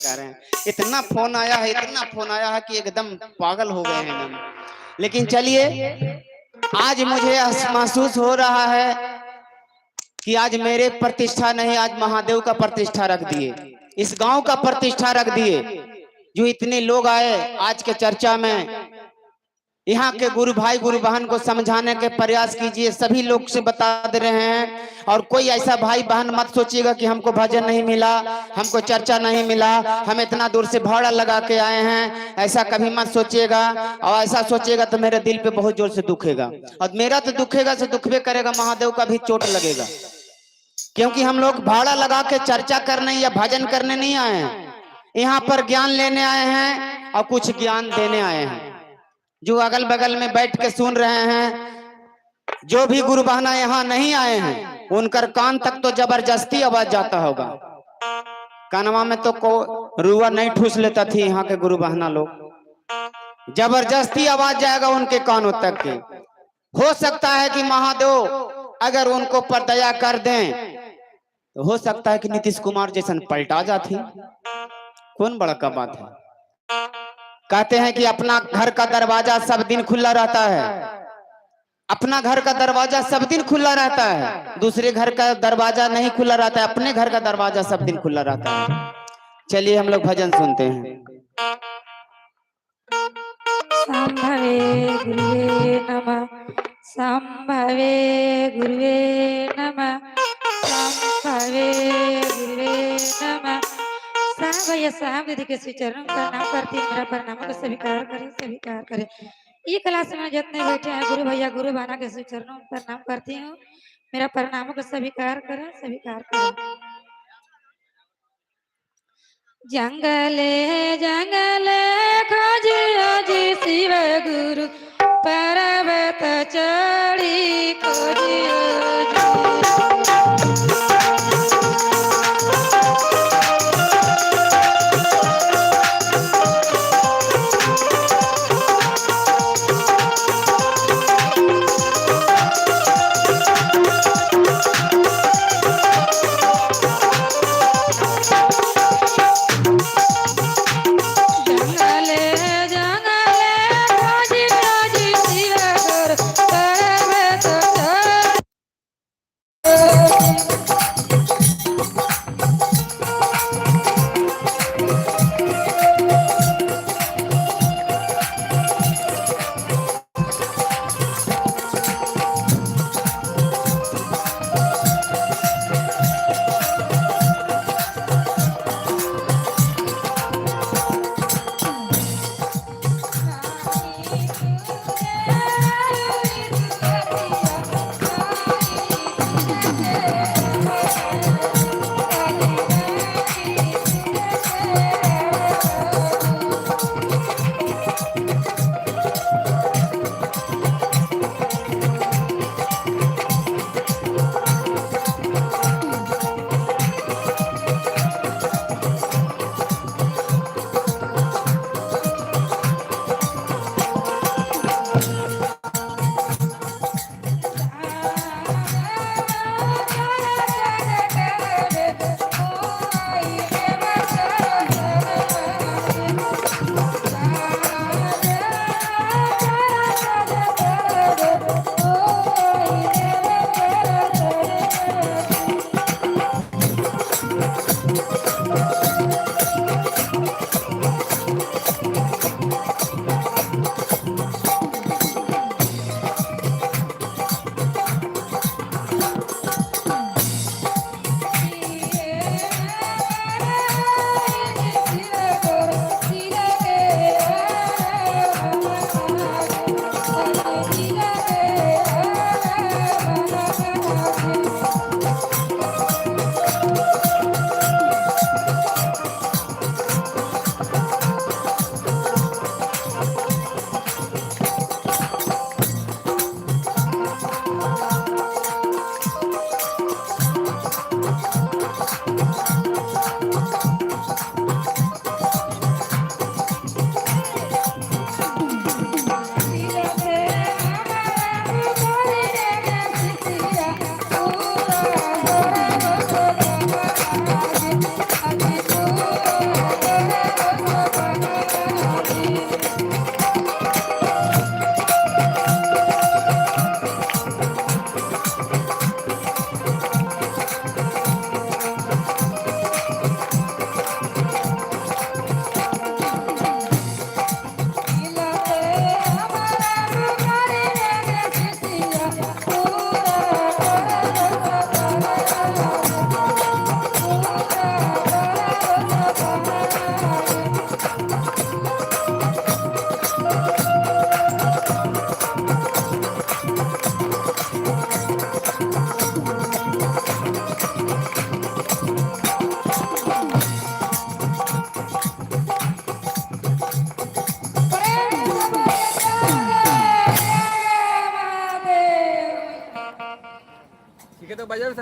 कह रहे हैं। इतना फोन आया है, इतना फोन आया है कि एकदम पागल हो गए हैं हम। लेकिन चलिए, आज मुझे महसूस हो रहा है कि आज मेरे प्रतिष्ठा नहीं, आज महादेव का प्रतिष्ठा रख दिए, इस गांव का प्रतिष्ठा रख दिए। जो इतने लोग आए आज के चर्चा में, यहाँ के गुरु भाई गुरु बहन को समझाने के प्रयास कीजिए, सभी लोग से बता दे रहे हैं। और कोई ऐसा भाई बहन मत सोचिएगा कि हमको भजन नहीं मिला, हमको चर्चा नहीं मिला, हम इतना दूर से भाड़ा लगा के आए हैं, ऐसा कभी मत सोचिएगा। और ऐसा सोचिएगा तो मेरे दिल पे बहुत जोर से दुखेगा, और मेरा तो दुखेगा से दुखबे करेगा, महादेव का भी चोट लगेगा। क्योंकि हम लोग भाड़ा लगा के चर्चा करने या भजन करने नहीं आए हैं, यहाँ पर ज्ञान लेने आए हैं और कुछ ज्ञान देने आए हैं। जो अगल बगल में बैठ के सुन रहे हैं, जो भी गुरु बहना यहाँ नहीं आए हैं, उनकर कान तक तो जबरदस्ती आवाज जाता होगा। कानवा में तो को रुआ नहीं ठूस लेता थी यहाँ के गुरु बहना लोग, जबरदस्ती आवाज जाएगा उनके कानों तक के। हो सकता है कि महादेव अगर उनको पर दया कर दें तो हो सकता है कि नीतीश कुमार जैसन पलटा जाती। कौन बड़ा का बात है। कहते हैं कि अपना घर का दरवाजा सब दिन खुला रहता है, अपना घर का दरवाजा सब दिन खुला रहता है, दूसरे घर का दरवाजा नहीं खुला रहता है, अपने घर का दरवाजा सब दिन खुला रहता है। चलिए हम लोग भजन सुनते हैं। संभवे गुरुवे नमः, संभवे गुरुवे नमः, संभवे गुरुवे नमः। भैया साहब दीदी के श्री चरणों का नाम करती हूँ, मेरा प्रणाम को स्वीकार करें, स्वीकार करें। ये क्लास में जितने बैठे हैं गुरु भैया गुरु बहना के श्री चरणों पर प्रणाम करती हूँ, मेरा प्रणाम को स्वीकार करें, स्वीकार करें। जंगले जंगले खोजियो जी शिव गुरु, पर्वत चढ़ी खोजियो जंगल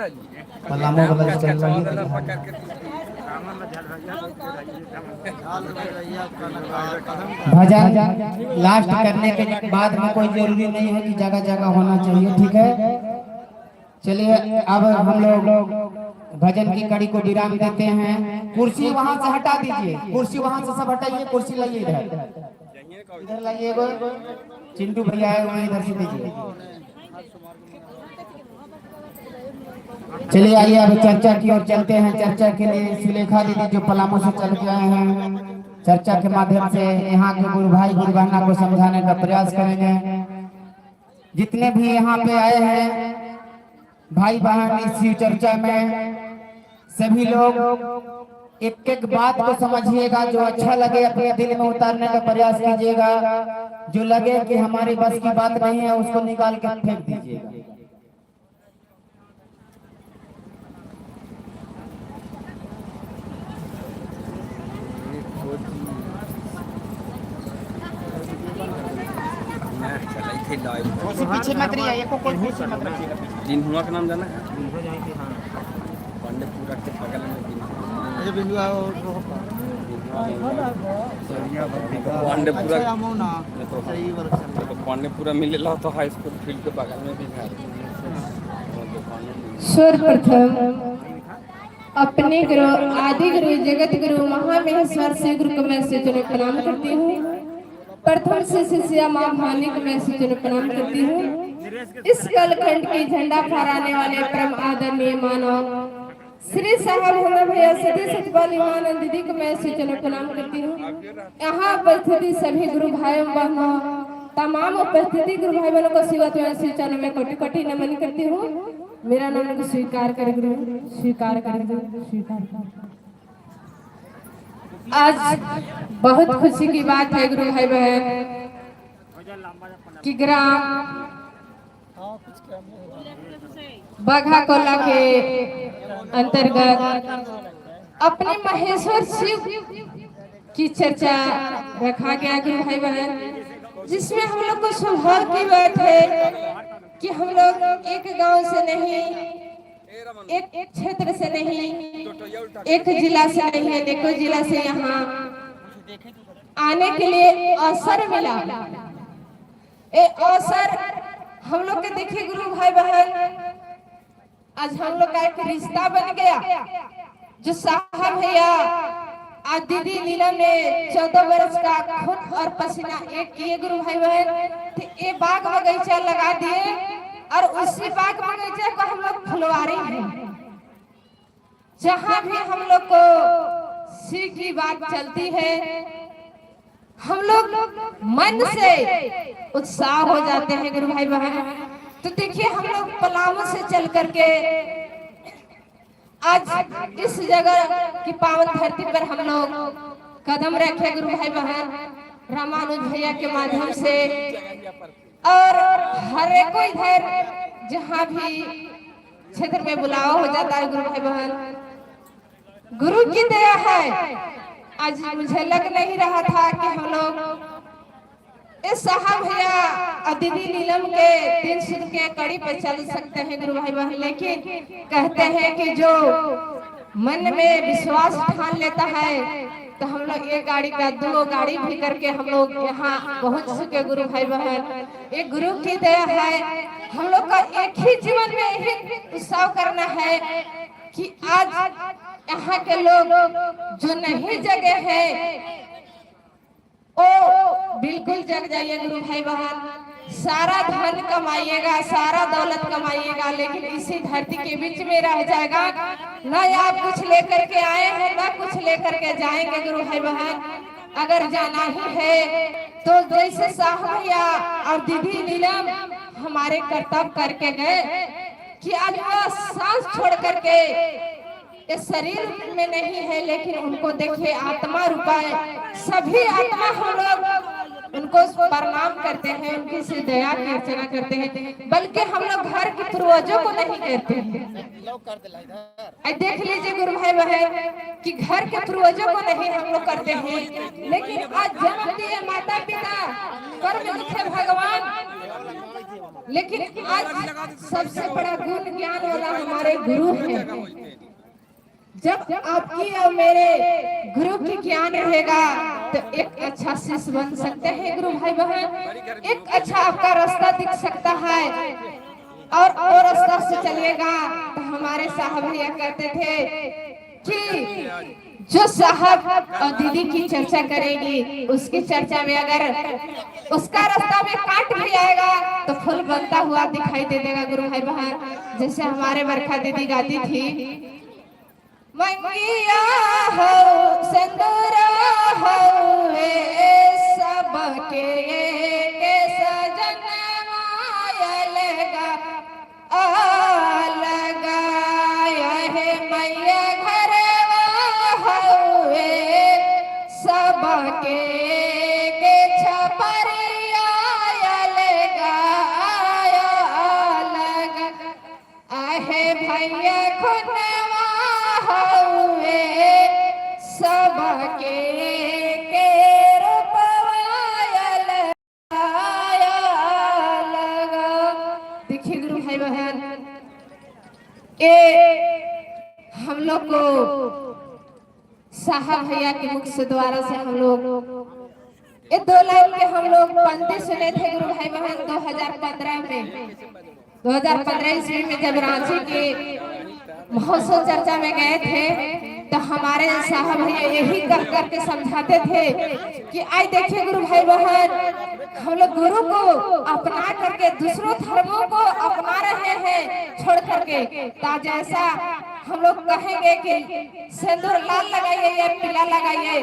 पलामो वाला चल रही है। भजन लास्ट करने के बाद में कोई जरूरी नहीं है कि जगह जगह होना चाहिए, ठीक है। चलिए अब हम लोग भजन की कड़ी को विराम देते हैं। कुर्सी वहां से हटा दीजिए, कुर्सी वहां से सब हटाइए, कुर्सी लाइए इधर, इधर लाइए। चिंटू भैया है वहीं, इधर से दीजिए। चलिए आइए अब चर्चा की ओर चलते हैं। चर्चा के लिए सुलेखा दीदी जो पलामू से चल के आए हैं, चर्चा के माध्यम से यहाँ के गुरु भाई गुरु बहना को समझाने का प्रयास करेंगे। जितने भी यहाँ पे आए हैं भाई बहन इस शिव चर्चा में, सभी लोग एक एक बात को समझिएगा। जो अच्छा लगे अपने दिल में उतारने का प्रयास कीजिएगा, जो लगे कि हमारी बस की बात नहीं है उसको निकाल कर फेंक दीजिएगा। पीछे मत रहिए, कोई पीछे मत रहिएगा। दिन हुआ का नाम जाना है? पांडेपुरा के बगल में पांडेपुरा मिलेला तो हाई स्कूल फील्ड के बगल में भी है। सर्वप्रथम अपने गुरु आदि गुरु जगत गुरु महामहेश्वर से गुरु को मैं से प्रणाम करती हूँ। प्रथम से शिष्या माँ भानी को मैं से प्रणाम करती हूँ। इस कलखंड की झंडा फहराने वाले परम आदरणीय मानव श्री साहब होना भैया सदी सतपाल इमानंद दीदी को मैं से प्रणाम करती हूँ। यहाँ उपस्थित सभी गुरु भाइयों बहनों, तमाम उपस्थिति गुरु भाई बहनों को शिवत चरण में कोटि कोटि नमन करती हूँ। मेरा नाम को स्वीकार कर गुरु, स्वीकार कर गुरु, स्वीकार कर। आज बहुत खुशी की बात है गुरु भाई बहन कि ग्राम बाघा कोला के अंतर्गत अपने महेश्वर शिव की चर्चा रखा गया गुरु भाई बहन, जिसमें हम लोग को सौभाग्य की बात है कि हम लोग एक गांव से नहीं, एक क्षेत्र से नहीं, एक जिला से नहीं, अनेकों जिला से यहाँ आने के लिए अवसर मिला। ये अवसर हम लोग के देखिए गुरु भाई बहन, आज हम लोग का एक रिश्ता बन गया। जो साहब भैया आज दीदी नीलम ने 14 वर्ष का खून और पसीना एक किए गुरु भाई बहन, तो ये बाग बगीचा लगा दिए और उसी बाग बगीचे को हम लोग फुलवारी हैं। जहाँ भी हम लोग को शिव की बात चलती है, हम लोग मन से उत्साह हो जाते हैं गुरु भाई बहन। तो देखिए हम लोग पलामू से चल करके आज इस जगह की पावन धरती पर हम लोग कदम रखे गुरु भाई बहन, रामानुज भैया के माध्यम से। और हर एक को इधर जहाँ भी क्षेत्र में बुलावा हो जाता है गुरु भाई बहन, गुरु की दया है। आज मुझे लग नहीं रहा था कि हम लोग इस साहब भैया और दीदी नीलम के 3 सुर के कड़ी पर चल सकते हैं गुरु भाई बहन, लेकिन कहते हैं कि जो मन में विश्वास ठान लेता है तो हम लोग एक गाड़ी का 2 गाड़ी भी करके हम लोग यहाँ पहुँच सके गुरु भाई बहन। एक गुरु की दया है। हम लोग का एक ही जीवन में यही उत्साह करना है कि आज यहाँ के लोग जो नहीं जगे हैं ओ बिल्कुल जग जाइए गुरु भाई बहन। सारा धन कमाइएगा, सारा दौलत कमाइएगा, लेकिन इसी धरती के बीच में रह जाएगा। न आप कुछ लेकर के आए हैं, न कुछ लेकर के जाएंगे गुरु भाई बहन। अगर जाना ही है तो जैसे साहब भैया और दीदी नीलम हमारे कर्तव्य करके गए कि आज वो सांस छोड़ करके इस शरीर में नहीं है, लेकिन उनको देखिए आत्मा रूपा है। सभी आत्मा हम लोग उनको प्रणाम करते हैं, उनकी से दया की अर्चना करते हैं, बल्कि हम लोग घर के पूर्वजों को नहीं करते हैं। देख लीजिए गुरु भाई बहन कि घर के पूर्वजों को नहीं हम लोग करते हैं, लेकिन आज जन्म दिए माता पिता, कर्म लिखे भगवान, लेकिन आज सबसे बड़ा गुण ज्ञान वाला हमारे गुरु हैं। जब आपकी और मेरे गुरु की ज्ञान रहेगा तो एक अच्छा शिष्य बन सकते हैं गुरु भाई बहन, एक अच्छा आपका रास्ता दिख सकता है। और रास्ता से चलिएगा तो हमारे साहब भैया कहते थे कि जो साहब और दीदी की चर्चा करेगी उसकी चर्चा में अगर उसका रास्ता में काट भी आएगा तो फूल बनता हुआ दिखाई दे देगा गुरु भाई बहन। जैसे हमारे बरखा दीदी गाती थी, मंगिया हो सिंदूरा हो सबके सजन मायलगा लगाया है मैया घर हुए सबके छपरिया लगाया लगा आहे भैया खुनवा हुए सबके रूपवाया लगा। देखिए गुरु भाई बहन, ये हम लोग को साहब भैया के मुख से द्वारा से हम लोग ये 2 लाइन के हम लोग पंक्ति सुने थे गुरु भाई बहन 2015 में। 2015 ईस्वी में जब रांची के महोत्सव चर्चा में गए थे तो हमारे साहब भैया यही कह करके समझाते थे कि आई देखिए गुरु भाई बहन, हम लोग गुरु को अपना करके दूसरों धर्मों को अपना रहे हैं छोड़ करके। ताज ऐसा हम लोग कहेंगे कि सिंदूर लाल लगाइए या पीला लगाइए,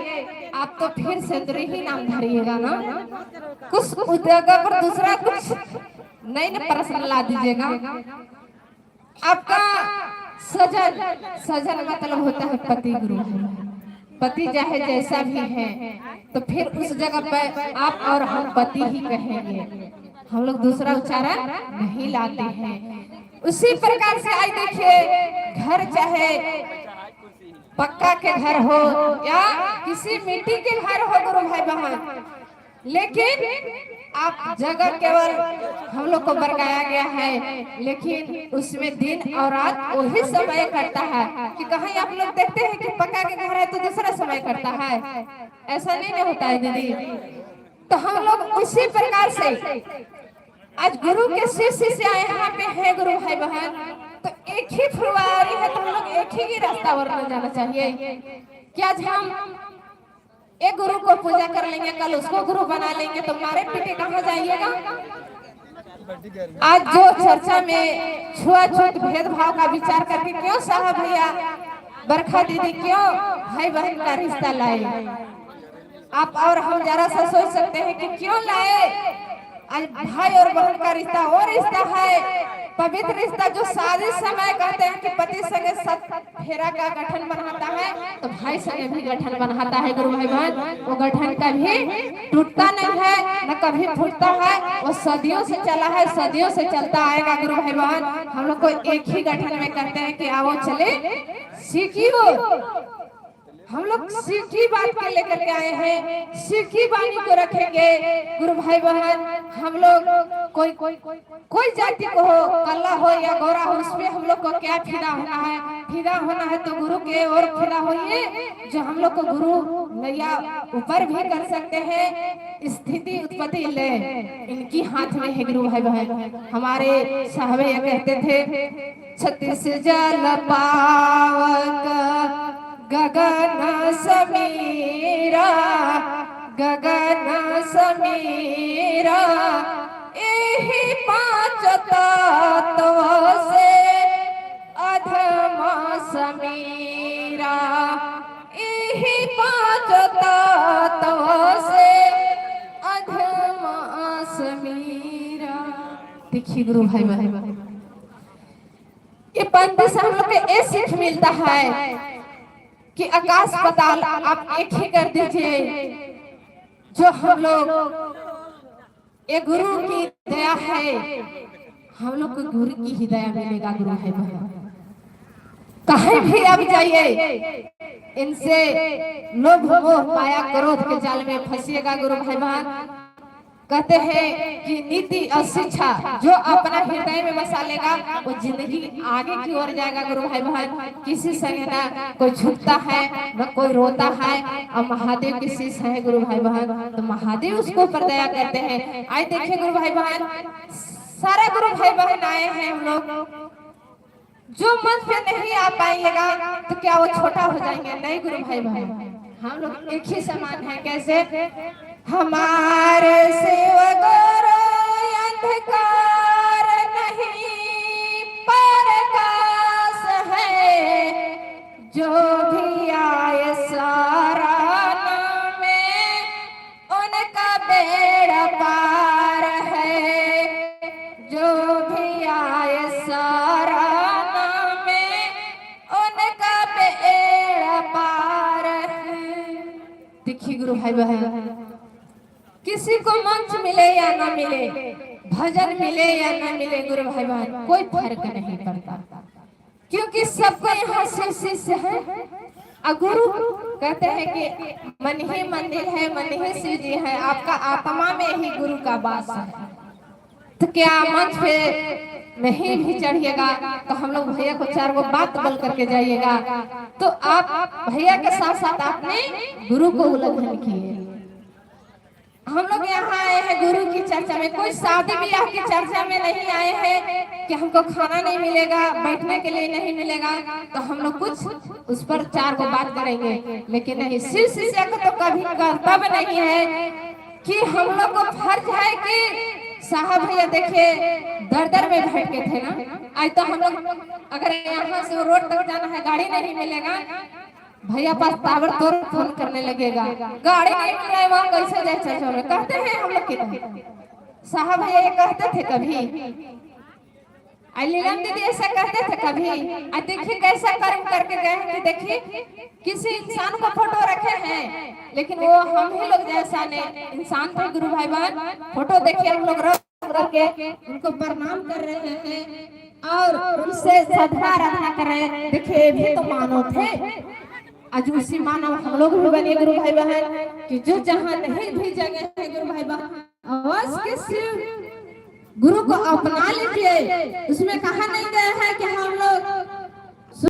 आप तो फिर सिंदूर ही नाम धरिएगा ना, कुछ उस जगह पर दूसरा कुछ नहीं ना प्रश्न ला दीजिएगा। आपका सजन मतलब होता है पति गुरु, पति चाहे जैसा भी है तो फिर उस जगह पर आप और हम पति ही कहेंगे, हम लोग दूसरा उच्चारण नहीं लाते हैं। उसी प्रकार से आई देखिए, घर चाहे पक्का के घर हो या किसी मिट्टी के घर हो गुरु भाई बहन, लेकिन आप जगह केवल हम लोग को बरगाया गया है, लेकिन उसमें दिन और रात वही समय करता है कि कहीं आप लोग देखते हैं कि पक्का के घर है तो दूसरा समय करता है, ऐसा नहीं होता है दीदी। तो हम लोग उसी प्रकार से आज गुरु के शिष्य से आए यहाँ पे है गुरु भाई बहन, तो एक ही फुलवारी है तो हम लोग एक ही रास्ता वरना जाना चाहिए कि आज हम एक गुरु को पूजा कर लेंगे, कल उसको गुरु बना लेंगे तो मारे पीटे कहाँ जाइएगा। आज जो चर्चा में छुआछूत भेदभाव का विचार करके क्यों साहब भैया बरखा दीदी क्यों भाई बहन का रिश्ता लाए, आप और हम जरा सा सोच सकते हैं कि क्यों लाए। आज भाई और बहन का रिश्ता वो रिश्ता है पवित्र रिश्ता जो शादी समय कहते हैं कि पति संगे 7 फेरा का गठन बनाता है तो भाई संगे भी गठन बनाता है गुरु भाई बहन। वो गठन कभी टूटता नहीं है न कभी फूटता है, वो सदियों से चला है, सदियों से चलता आएगा गुरु भाई बहन। हम लोग को एक ही गठन में कहते हैं कि आओ चले सीखियो, हम लोग सीखी बात को लेकर के आए हैं, सीखी बानी को रखेंगे गुरु भाई बहन। हम लोग कोई जाति को हो, काला हो या गोरा हो, उसमें हम लोग को क्या फिदा होना है, फिदा होना है तो गुरु के और फिदा होइए जो हम लोग को गुरु नैया ऊपर भी कर सकते हैं, स्थिति उत्पत्ति ले इनकी हाथ में है गुरु भाई बहन। हमारे साहब कहते थे 36 जल पावक गगन समीरा, गगन समीरा, यही 5 तत्व से अधम समीरा, यही 5 तत्व से अधम समीरा। देखिए गुरु भाई बहन, ये पंक्ति से हम लोग को ये सीख मिलता है कि आकाश पाताल आप एक ही कर दीजिए। जो हम लोग ये गुरु की दया है, हम लोग को गुरु की ही दया मिलेगा गुरु भाई बहन। कहीं भी आप जाइए इनसे लोभ मोह माया क्रोध के जाल में फंसिएगा गुरु भाई बहन। कहते हैं कि नीति और शिक्षा जो अपना हृदय में बसा लेगा वो जिंदगी आगे की ओर जाएगा। गुरु भाई बहन, किसी संग ना कोई झुकता है न कोई रोता है, और महादेव की शीश है गुरु भाई बहन, तो महादेव उसको ऊपर दया करते हैं। आए देखिए गुरु भाई बहन, सारे गुरु भाई बहन आए हैं हम लोग। जो मंच पे नहीं आ पाएगा तो क्या वो छोटा हो जाएंगे? नहीं गुरु भाई बहन, हम लोग एक ही समान है। कैसे? हमारे शिव गुरु अंधकार नहीं प्रकाश है, जो भी आए शरण में उनका बेड़ा पार है, जो भी आए शरण में उनका बेड़ा पार है। देखिए गुरु भाई बहन, किसी को मंच मिले या ना मिले, भजन मिले या ना मिले गुरु भाई बहन, कोई फर्क नहीं पड़ता, क्योंकि सबको यहाँ से शिष्य है। और गुरु कहते हैं कि मन ही मंदिर है, मन ही शिव जी है, आपका आत्मा में ही गुरु का वास है। तो क्या मंच पे नहीं भी चढ़िएगा तो हम लोग भैया को 4 गो बात बोल करके जाइएगा, तो आप भैया के साथ साथ आपने गुरु को उल्लंघन किए। हम लोग यहाँ आए हैं गुरु की चर्चा में, कोई शादी ब्याह की चर्चा में नहीं आए हैं कि हमको खाना नहीं मिलेगा, बैठने के लिए नहीं मिलेगा, तो हम लोग कुछ उस पर 4 गो बात करेंगे। लेकिन नहीं, शिव शिष्य को तो कभी कर्तव्य नहीं है कि हम लोग को फर्ज है कि साहब भैया देखिए दर दर में बैठ के थे ना, आज तो हम लोग अगर यहाँ से रोड तक जाना है, गाड़ी नहीं मिलेगा, भैया पास ताबड़तोड़ फोन करने लगेगा, गाड़ी नहीं मिल रहा है वहाँ कैसे जाए चर्चा में। कहते हैं हम लोग कितने साहब भैया ये कहते थे कभी, लीलम दीदी ऐसा कहते थे कभी। देखिए कैसा कर्म करके गए हैं कि देखिए किसी इंसान को फोटो रखे हैं, लेकिन वो हम ही लोग जैसा ने इंसान थे गुरु भाई बहन। फोटो देखिए हम लोग रख करके उनको प्रणाम कर रहे हैं और उनसे श्रद्धा आराधना कर रहे हैं। देखिए भी तो मानव थे, आज उसी मानव हम लोग भी बने गुरु भाई बहन कि जो जहाँ नहीं भी जगह है गुरु भाई बहन, अवश्य शिव गुरु को अपना लीजिए। उसमें कहा नहीं गया है कि हम लोग